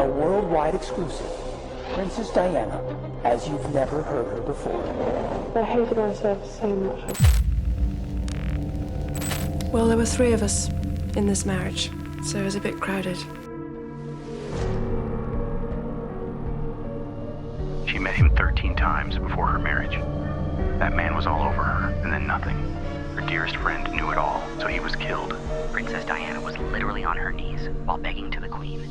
A worldwide exclusive. Princess Diana, as you've never heard her before. I hated myself so much. Well, there were 3 of us in this marriage, so it was a bit crowded. She met him 13 times before her marriage. That man was all over her, and then nothing. Her dearest friend knew it all, so he was killed. Princess Diana was literally on her knees while begging to the Queen.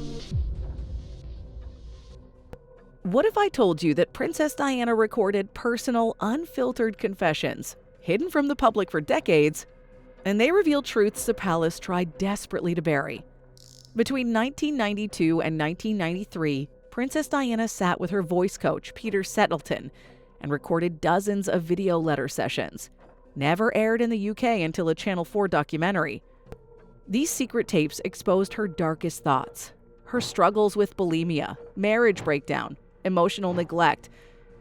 What if I told you that Princess Diana recorded personal, unfiltered confessions, hidden from the public for decades, and they revealed truths the palace tried desperately to bury? Between 1992 and 1993, Princess Diana sat with her voice coach, Peter Settleton, and recorded dozens of video letter sessions, never aired in the UK until a Channel 4 documentary. These secret tapes exposed her darkest thoughts, her struggles with bulimia, marriage breakdown, emotional neglect,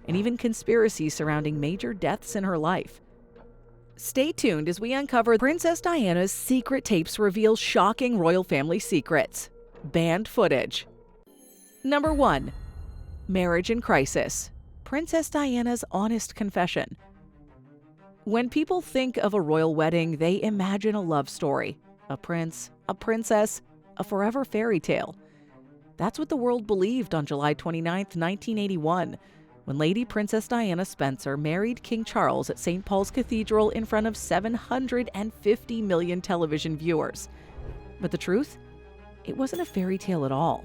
and even conspiracies surrounding major deaths in her life. Stay tuned as we uncover Princess Diana's secret tapes reveal shocking royal family secrets. Banned footage. Number 1. Marriage in Crisis. Princess Diana's honest confession. When people think of a royal wedding, they imagine a love story. A prince, a princess, a forever fairy tale. That's what the world believed on July 29, 1981, when Lady Princess Diana Spencer married King Charles at St. Paul's Cathedral in front of 750 million television viewers. But the truth? It wasn't a fairy tale at all.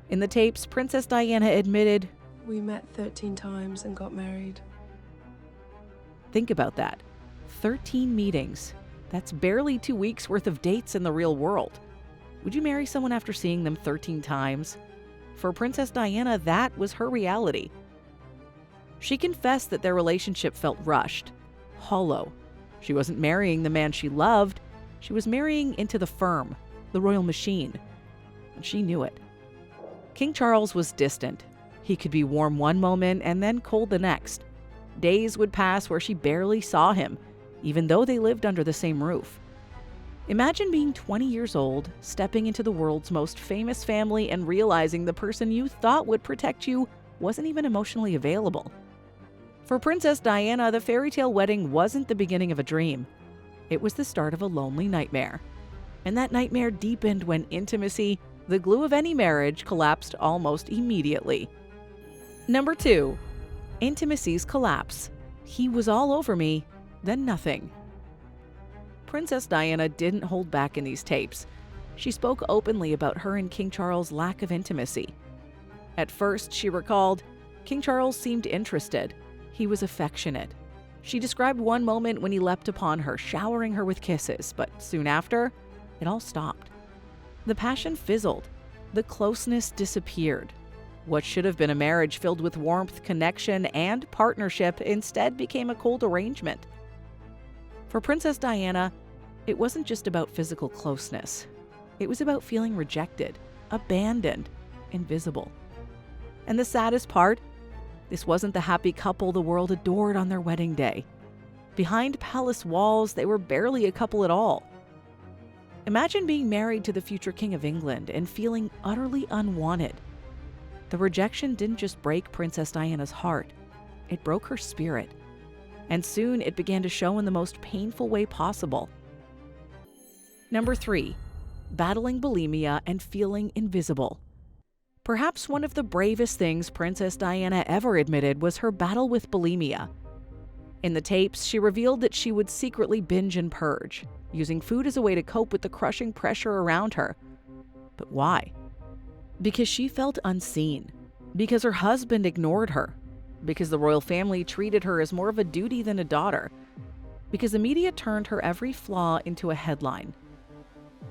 In the tapes, Princess Diana admitted, We met 13 times and got married. think about that. 13 meetings. That's barely 2 weeks worth of dates in the real world. Would you marry someone after seeing them 13 times? For Princess Diana, that was her reality. She confessed that their relationship felt rushed, hollow. She wasn't marrying the man she loved. She was marrying into the firm, the royal machine. And she knew it. King Charles was distant. He could be warm one moment and then cold the next. Days would pass where she barely saw him, even though they lived under the same roof. Imagine being 20 years old, stepping into the world's most famous family and realizing the person you thought would protect you wasn't even emotionally available. For Princess Diana, the fairy tale wedding wasn't the beginning of a dream. It was the start of a lonely nightmare. And that nightmare deepened when intimacy, the glue of any marriage, collapsed almost immediately. Number 2. Intimacy's collapse. He was all over me, then nothing. Princess Diana didn't hold back in these tapes. She spoke openly about her and King Charles' lack of intimacy. At first, she recalled, King Charles seemed interested. He was affectionate. She described one moment when he leapt upon her, showering her with kisses, but soon after, it all stopped. The passion fizzled. The closeness disappeared. What should have been a marriage filled with warmth, connection, and partnership instead became a cold arrangement. For Princess Diana, it wasn't just about physical closeness. It was about feeling rejected, abandoned, invisible. And the saddest part, this wasn't the happy couple the world adored on their wedding day. Behind palace walls, they were barely a couple at all. Imagine being married to the future King of England and feeling utterly unwanted. The rejection didn't just break Princess Diana's heart, it broke her spirit. And soon it began to show in the most painful way possible. Number 3. Battling bulimia and feeling invisible. Perhaps one of the bravest things Princess Diana ever admitted was her battle with bulimia. In the tapes, she revealed that she would secretly binge and purge, using food as a way to cope with the crushing pressure around her. But why? Because she felt unseen. Because her husband ignored her. Because the royal family treated her as more of a duty than a daughter. Because the media turned her every flaw into a headline.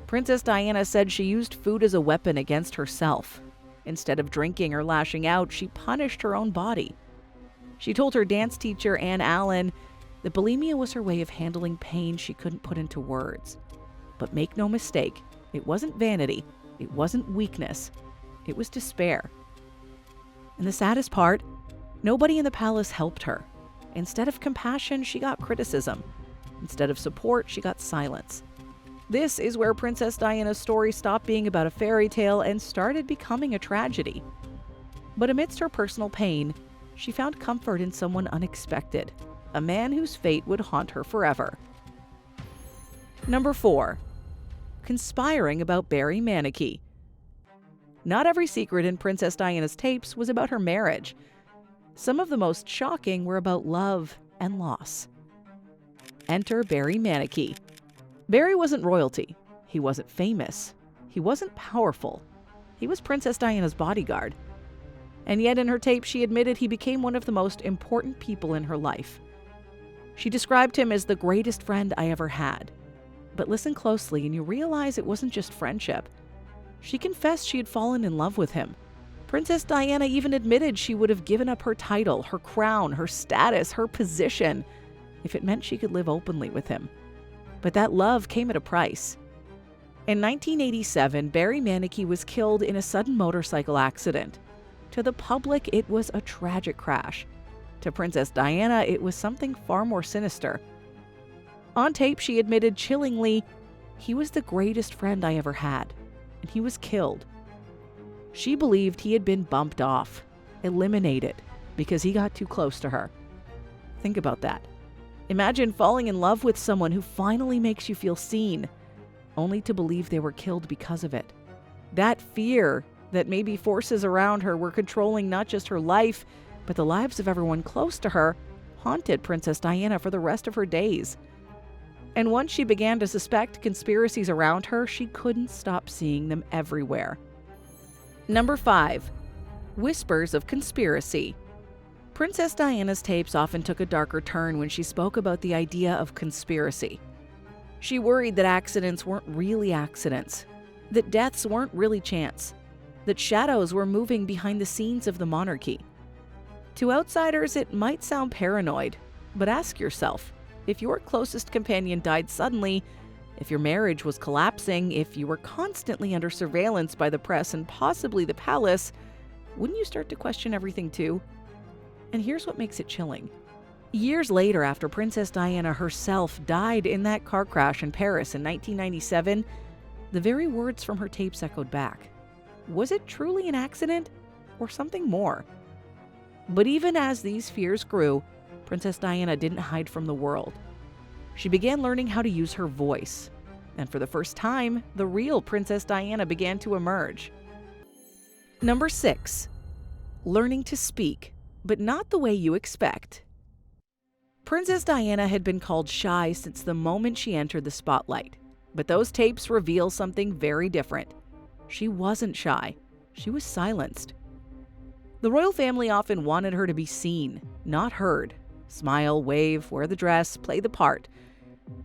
Princess Diana said she used food as a weapon against herself. Instead of drinking or lashing out, she punished her own body. She told her dance teacher, Anne Allen, that bulimia was her way of handling pain she couldn't put into words. But make no mistake, it wasn't vanity, it wasn't weakness, it was despair. And the saddest part, nobody in the palace helped her. Instead of compassion, she got criticism. Instead of support, she got silence. This is where Princess Diana's story stopped being about a fairy tale and started becoming a tragedy. But amidst her personal pain, she found comfort in someone unexpected, a man whose fate would haunt her forever. Number 4. Conspiring about Barry Manicky. Not every secret in Princess Diana's tapes was about her marriage. Some of the most shocking were about love and loss. Enter Barry Manicky. Barry wasn't royalty. He wasn't famous. He wasn't powerful. He was Princess Diana's bodyguard. And yet in her tape, she admitted he became one of the most important people in her life. She described him as the greatest friend I ever had. But listen closely and you realize it wasn't just friendship. She confessed she had fallen in love with him. Princess Diana even admitted she would have given up her title, her crown, her status, her position, if it meant she could live openly with him. But that love came at a price. In 1987, Barry Manicky was killed in a sudden motorcycle accident. To the public, it was a tragic crash. To Princess Diana, it was something far more sinister. On tape, she admitted chillingly, "He was the greatest friend I ever had, and he was killed." She believed he had been bumped off, eliminated, because he got too close to her. Think about that. Imagine falling in love with someone who finally makes you feel seen, only to believe they were killed because of it. That fear that maybe forces around her were controlling not just her life, but the lives of everyone close to her, haunted Princess Diana for the rest of her days. And once she began to suspect conspiracies around her, she couldn't stop seeing them everywhere. Number 5. Whispers of conspiracy. Princess Diana's tapes often took a darker turn when she spoke about the idea of conspiracy. She worried that accidents weren't really accidents, that deaths weren't really chance, that shadows were moving behind the scenes of the monarchy. To outsiders, it might sound paranoid, but ask yourself, if your closest companion died suddenly, if your marriage was collapsing, if you were constantly under surveillance by the press and possibly the palace, wouldn't you start to question everything too? And here's what makes it chilling. Years later, after Princess Diana herself died in that car crash in Paris in 1997, the very words from her tapes echoed back. Was it truly an accident or something more? But even as these fears grew, Princess Diana didn't hide from the world. She began learning how to use her voice. And for the first time, the real Princess Diana began to emerge. Number 6. Learning to speak, but not the way you expect. Princess Diana had been called shy since the moment she entered the spotlight. But those tapes reveal something very different. She wasn't shy. She was silenced. The royal family often wanted her to be seen, not heard. Smile, wave, wear the dress, play the part.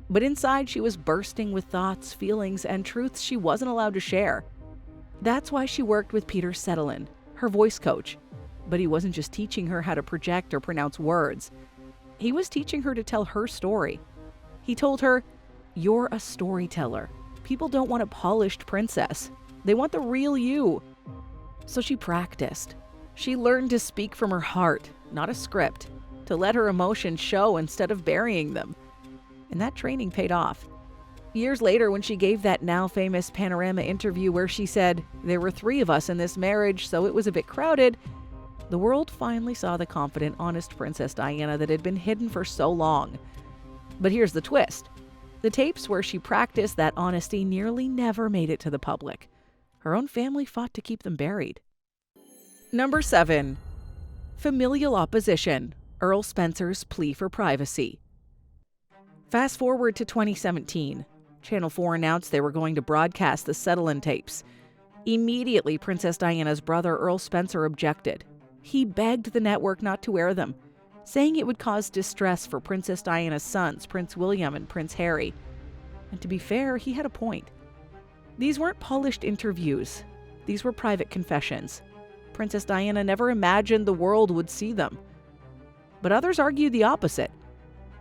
But inside, she was bursting with thoughts, feelings, and truths she wasn't allowed to share. That's why she worked with Peter Settlin, her voice coach. But he wasn't just teaching her how to project or pronounce words. He was teaching her to tell her story. He told her, "You're a storyteller. People don't want a polished princess. They want the real you." So she practiced. She learned to speak from her heart, not a script, to let her emotions show instead of burying them. And that training paid off. Years later, when she gave that now famous Panorama interview where she said, "There were 3 of us in this marriage, so it was a bit crowded," the world finally saw the confident, honest Princess Diana that had been hidden for so long. But here's the twist. The tapes where she practiced that honesty nearly never made it to the public. Her own family fought to keep them buried. Number 7. Familial opposition. Earl Spencer's plea for privacy. Fast forward to 2017. Channel 4 announced they were going to broadcast the Settlin tapes. Immediately, Princess Diana's brother Earl Spencer objected. He begged the network not to air them, saying it would cause distress for Princess Diana's sons, Prince William and Prince Harry. And to be fair, he had a point. These weren't polished interviews. These were private confessions. Princess Diana never imagined the world would see them. But others argued the opposite.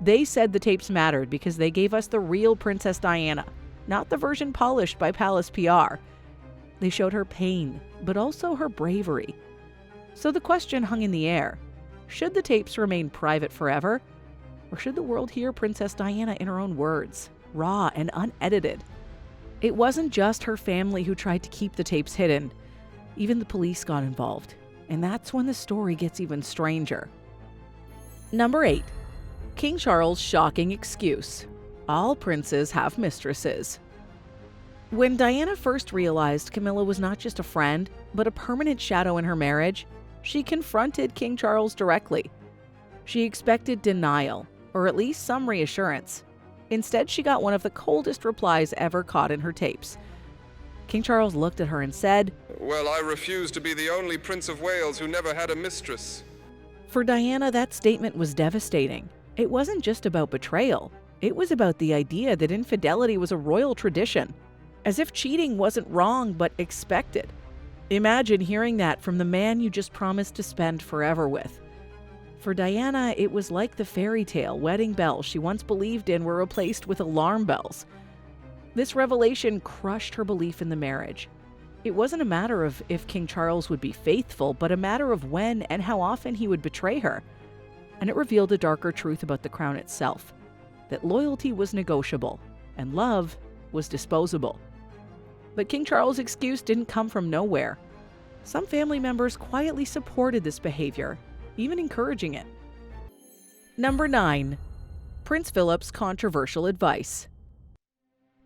They said the tapes mattered because they gave us the real Princess Diana, not the version polished by Palace PR. They showed her pain, but also her bravery. So the question hung in the air. Should the tapes remain private forever? Or should the world hear Princess Diana in her own words, raw and unedited? It wasn't just her family who tried to keep the tapes hidden. Even the police got involved. And that's when the story gets even stranger. Number 8. King Charles' shocking excuse. All princes have mistresses. When Diana first realized Camilla was not just a friend, but a permanent shadow in her marriage, she confronted King Charles directly. She expected denial, or at least some reassurance. Instead, she got one of the coldest replies ever caught in her tapes. King Charles looked at her and said, "Well, I refuse to be the only Prince of Wales who never had a mistress." For Diana, that statement was devastating. It wasn't just about betrayal. It was about the idea that infidelity was a royal tradition, as if cheating wasn't wrong but expected. Imagine hearing that from the man you just promised to spend forever with. For Diana, it was like the fairy tale wedding bells she once believed in were replaced with alarm bells. This revelation crushed her belief in the marriage. It wasn't a matter of if King Charles would be faithful, but a matter of when and how often he would betray her. And it revealed a darker truth about the crown itself, that loyalty was negotiable and love was disposable. But King Charles' excuse didn't come from nowhere. Some family members quietly supported this behavior, even encouraging it. Number 9. Prince Philip's controversial advice.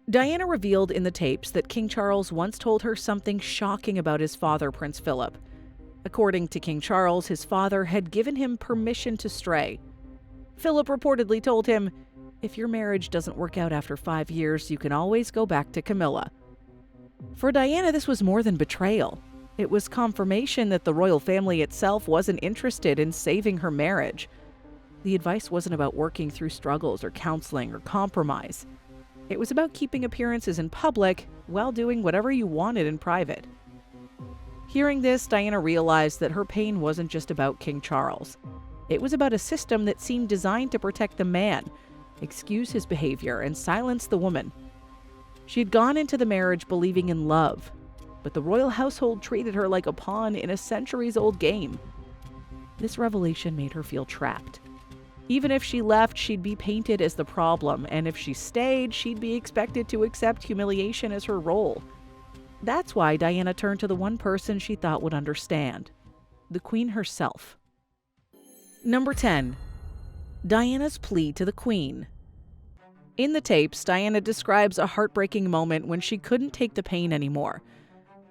Diana revealed in the tapes that King Charles once told her something shocking about his father, Prince Philip. According to King Charles, his father had given him permission to stray. Philip reportedly told him, "If your marriage doesn't work out after 5 years, you can always go back to Camilla." For Diana, this was more than betrayal. It was confirmation that the royal family itself wasn't interested in saving her marriage. The advice wasn't about working through struggles or counseling or compromise. It was about keeping appearances in public while doing whatever you wanted in private. Hearing this, Diana realized that her pain wasn't just about King Charles. It was about a system that seemed designed to protect the man, excuse his behavior, and silence the woman. She had gone into the marriage believing in love, but the royal household treated her like a pawn in a centuries-old game. This revelation made her feel trapped. Even if she left, she'd be painted as the problem, and if she stayed, she'd be expected to accept humiliation as her role. That's why Diana turned to the one person she thought would understand, the Queen herself. Number 10. Diana's plea to the Queen. In the tapes, Diana describes a heartbreaking moment when she couldn't take the pain anymore.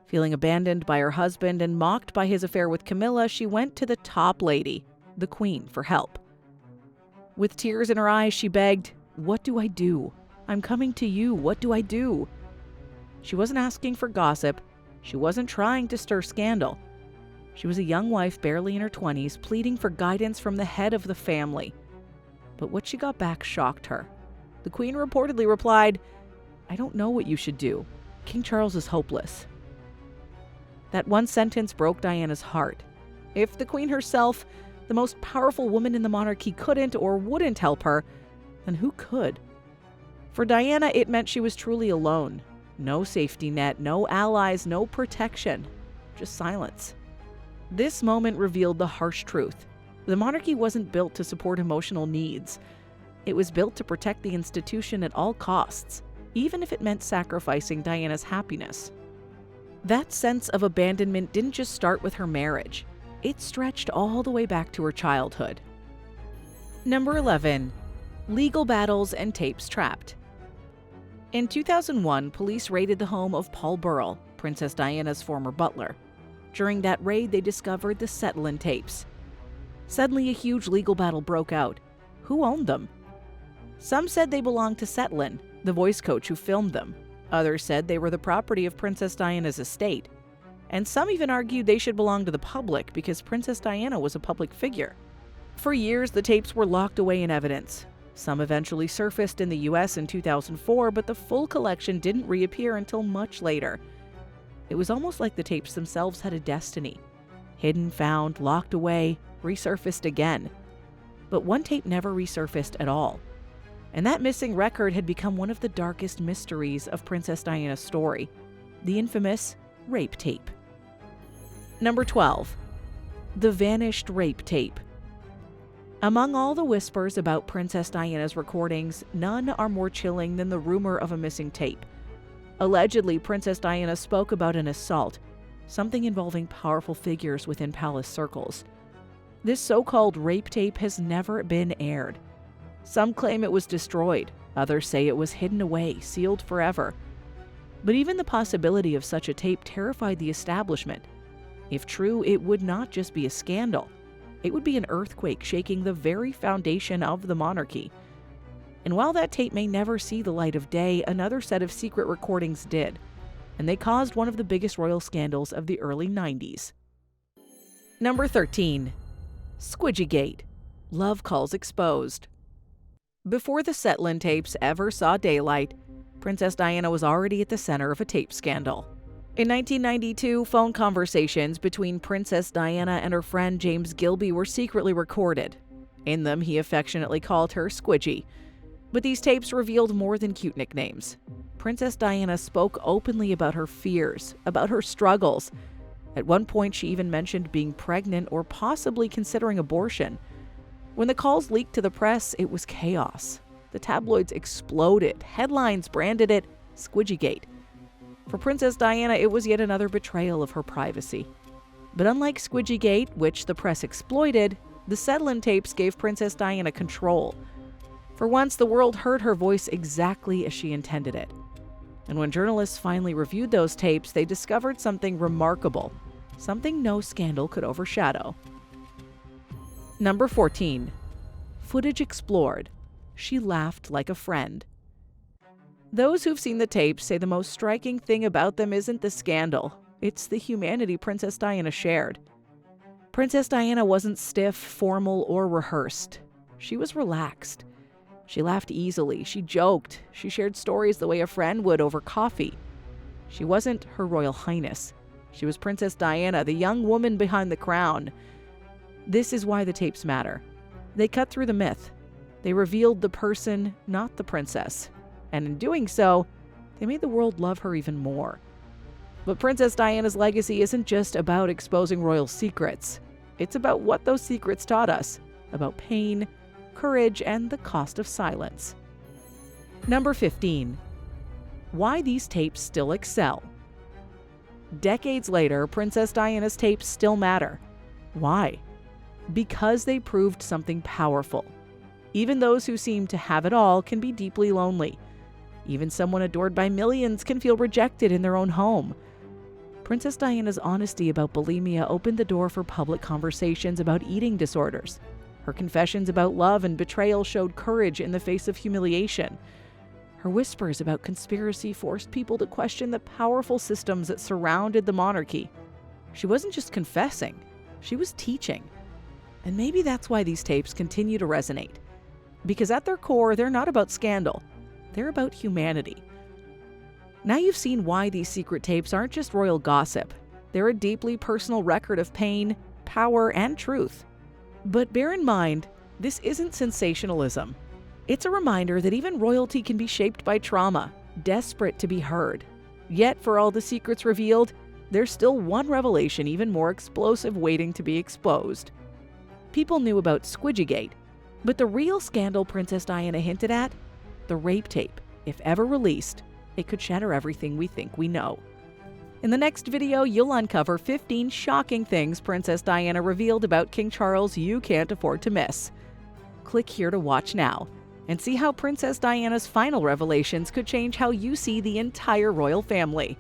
Feeling abandoned by her husband and mocked by his affair with Camilla, she went to the top lady, the Queen, for help. With tears in her eyes, she begged, "What do I do? I'm coming to you. What do I do?" She wasn't asking for gossip. She wasn't trying to stir scandal. She was a young wife barely in her 20s, pleading for guidance from the head of the family. But what she got back shocked her. The Queen reportedly replied, "I don't know what you should do. King Charles is hopeless." That one sentence broke Diana's heart. If the Queen herself, the most powerful woman in the monarchy, couldn't or wouldn't help her, then who could? For Diana, it meant she was truly alone. No safety net, no allies, no protection, just silence. This moment revealed the harsh truth. The monarchy wasn't built to support emotional needs. It was built to protect the institution at all costs, even if it meant sacrificing Diana's happiness. That sense of abandonment didn't just start with her marriage. It stretched all the way back to her childhood. Number 11. Legal battles and tapes trapped. In 2001, police raided the home of Paul Burrell, Princess Diana's former butler. During that raid, they discovered the Settlin tapes. Suddenly, a huge legal battle broke out. Who owned them? Some said they belonged to Settlin, the voice coach who filmed them. Others said they were the property of Princess Diana's estate. And some even argued they should belong to the public because Princess Diana was a public figure. For years, the tapes were locked away in evidence. Some eventually surfaced in the US in 2004, but the full collection didn't reappear until much later. It was almost like the tapes themselves had a destiny. Hidden, found, locked away, resurfaced again. But one tape never resurfaced at all. And that missing record had become one of the darkest mysteries of Princess Diana's story, the infamous rape tape. Number 12. The vanished rape tape. Among all the whispers about Princess Diana's recordings, none are more chilling than the rumor of a missing tape. Allegedly, Princess Diana spoke about an assault, something involving powerful figures within palace circles. This so-called rape tape has never been aired. Some claim it was destroyed, others say it was hidden away, sealed forever. But even the possibility of such a tape terrified the establishment. If true, it would not just be a scandal. It would be an earthquake shaking the very foundation of the monarchy. And while that tape may never see the light of day, another set of secret recordings did, and they caused one of the biggest royal scandals of the early 90s. Number 13. Squidgygate. Love calls exposed. Before the Setlin tapes ever saw daylight, Princess Diana was already at the center of a tape scandal. In 1992, phone conversations between Princess Diana and her friend James Gilby were secretly recorded. In them, he affectionately called her Squidgy. But these tapes revealed more than cute nicknames. Princess Diana spoke openly about her fears, about her struggles. At one point, she even mentioned being pregnant or possibly considering abortion. When the calls leaked to the press, it was chaos. The tabloids exploded. Headlines branded it Squidgygate. For Princess Diana, it was yet another betrayal of her privacy. But unlike Squidgygate, which the press exploited, the Setlin tapes gave Princess Diana control. For once, the world heard her voice exactly as she intended it. And when journalists finally reviewed those tapes, they discovered something remarkable, something no scandal could overshadow. Number 14. Footage explored. She laughed like a friend. Those who've seen the tapes say the most striking thing about them isn't the scandal, it's the humanity Princess Diana shared. Princess Diana wasn't stiff, formal, or rehearsed. She was relaxed. She laughed easily, she joked, she shared stories the way a friend would over coffee. She wasn't Her Royal Highness. She was Princess Diana, the young woman behind the crown. This is why the tapes matter. They cut through the myth. They revealed the person, not the princess. And in doing so, they made the world love her even more. But Princess Diana's legacy isn't just about exposing royal secrets. It's about what those secrets taught us, about pain, courage, and the cost of silence. Number 15. Why these tapes still excel. Decades later, Princess Diana's tapes still matter. Why? Because they proved something powerful. Even those who seem to have it all can be deeply lonely. Even someone adored by millions can feel rejected in their own home. Princess Diana's honesty about bulimia opened the door for public conversations about eating disorders. Her confessions about love and betrayal showed courage in the face of humiliation. Her whispers about conspiracy forced people to question the powerful systems that surrounded the monarchy. She wasn't just confessing, she was teaching. And maybe that's why these tapes continue to resonate. Because at their core, they're not about scandal, they're about humanity. Now you've seen why these secret tapes aren't just royal gossip. They're a deeply personal record of pain, power, and truth. But bear in mind, this isn't sensationalism. It's a reminder that even royalty can be shaped by trauma, desperate to be heard. Yet, for all the secrets revealed, there's still one revelation even more explosive waiting to be exposed. People knew about Squidgygate, but the real scandal Princess Diana hinted at? The rape tape. If ever released, it could shatter everything we think we know. In the next video, you'll uncover 15 shocking things Princess Diana revealed about King Charles you can't afford to miss. Click here to watch now, and see how Princess Diana's final revelations could change how you see the entire royal family.